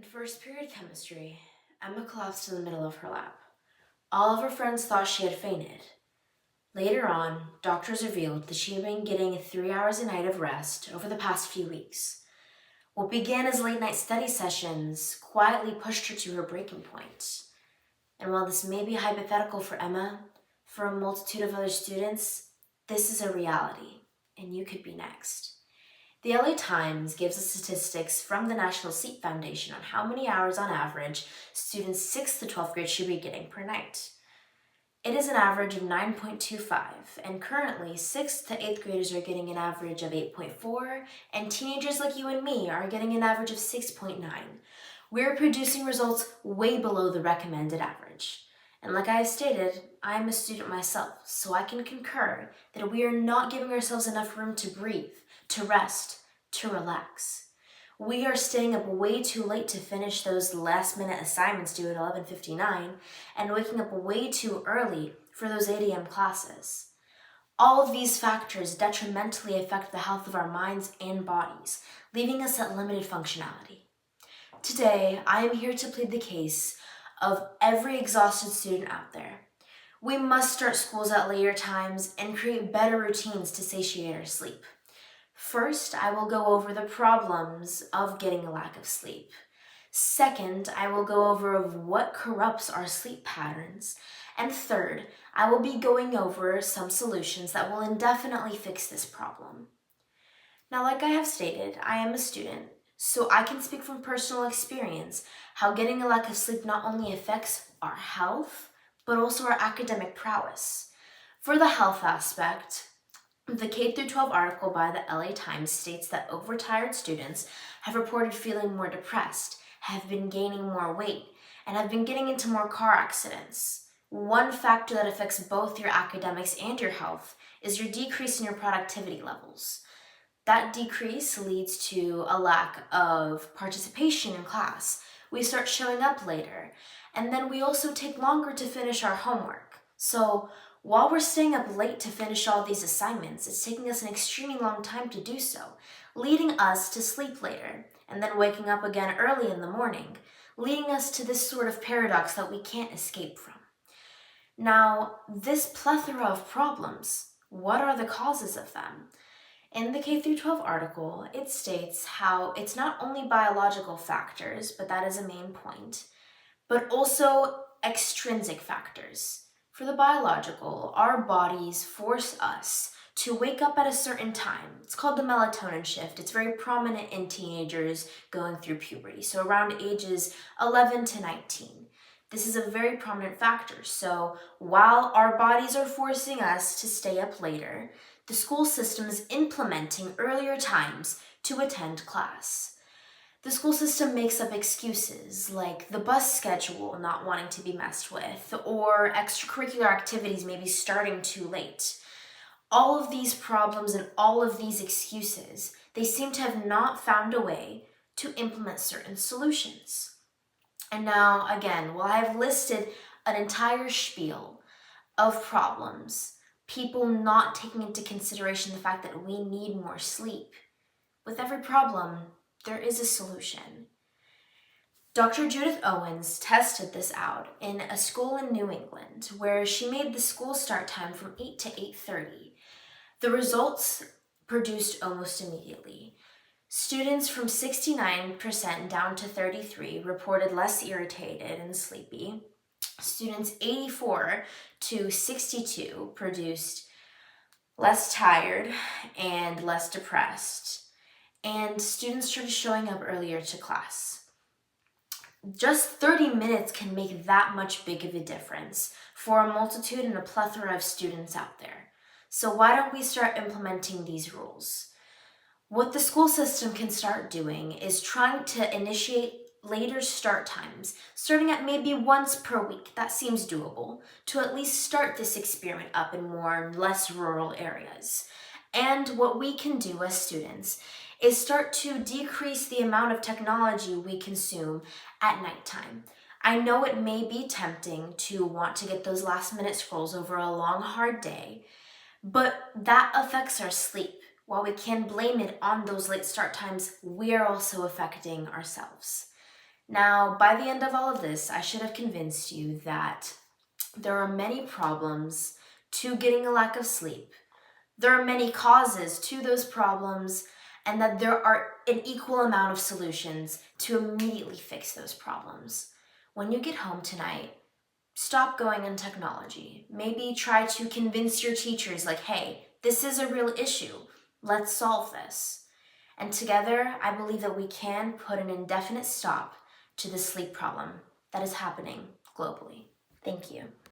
In first period chemistry, Emma collapsed in the middle of her lab. All of her friends thought she had fainted. Later on, doctors revealed that she had been getting 3 hours a night of rest over the past few weeks. What began as late night study sessions quietly pushed her to her breaking point. And while this may be hypothetical for Emma, for a multitude of other students, this is a reality, and you could be next. The LA Times gives us statistics from the National Sleep Foundation on how many hours on average students 6th to 12th grade should be getting per night. It is an average of 9.25, and currently 6th to 8th graders are getting an average of 8.4, and teenagers like you and me are getting an average of 6.9. We're producing results way below the recommended average. And like I have stated, I am a student myself, so I can concur that we are not giving ourselves enough room to breathe, to rest, to relax. We are staying up way too late to finish those last-minute assignments due at 11:59 and waking up way too early for those 8 a.m. classes. All of these factors detrimentally affect the health of our minds and bodies, leaving us at limited functionality. Today, I am here to plead the case of every exhausted student out there. We must start schools at later times and create better routines to satiate our sleep. First, I will go over the problems of getting a lack of sleep. Second, I will go over what corrupts our sleep patterns. And third, I will be going over some solutions that will indefinitely fix this problem. Now, like I have stated, I am a student, so I can speak from personal experience how getting a lack of sleep not only affects our health, but also our academic prowess. For the health aspect, the K through 12 article by the LA Times states that overtired students have reported feeling more depressed, have been gaining more weight, and have been getting into more car accidents. One factor that affects both your academics and your health is your decrease in your productivity levels. That decrease leads to a lack of participation in class. We start showing up later, and then we also take longer to finish our homework. So while we're staying up late to finish all these assignments, it's taking us an extremely long time to do so, leading us to sleep later, and then waking up again early in the morning, leading us to this sort of paradox that we can't escape from. Now, this plethora of problems, what are the causes of them? In the K through 12 article, it states how it's not only biological factors, but that is a main point, but also extrinsic factors. For the biological, our bodies force us to wake up at a certain time. It's called the melatonin shift. It's very prominent in teenagers going through puberty, so around ages 11 to 19. This is a very prominent factor. So while our bodies are forcing us to stay up later, the school system is implementing earlier times to attend class. The school system makes up excuses like the bus schedule not wanting to be messed with or extracurricular activities maybe starting too late. All of these problems and all of these excuses, they seem to have not found a way to implement certain solutions. And now, again, while I've listed an entire spiel of problems, people not taking into consideration the fact that we need more sleep, with every problem, there is a solution. Dr. Judith Owens tested this out in a school in New England where she made the school start time from 8 to 8:30. The results produced almost immediately. Students from 69% down to 33 reported less irritated and sleepy. Students 84 to 62 produced less tired and less depressed. And students started showing up earlier to class. Just 30 minutes can make that much big of a difference for a multitude and a plethora of students out there. So why don't we start implementing these rules? What the school system can start doing is trying to initiate later start times, starting at maybe once per week. That seems doable, to at least start this experiment up in more less rural areas. And what we can do as students is start to decrease the amount of technology we consume at nighttime. I know it may be tempting to want to get those last minute scrolls over a long, hard day, but that affects our sleep. While we can blame it on those late start times, we are also affecting ourselves. Now, by the end of all of this, I should have convinced you that there are many problems to getting a lack of sleep. There are many causes to those problems, and that there are an equal amount of solutions to immediately fix those problems. When you get home tonight, stop going on technology. Maybe try to convince your teachers, like, hey, this is a real issue. Let's solve this. And together, I believe that we can put an indefinite stop to the sleep problem that is happening globally. Thank you.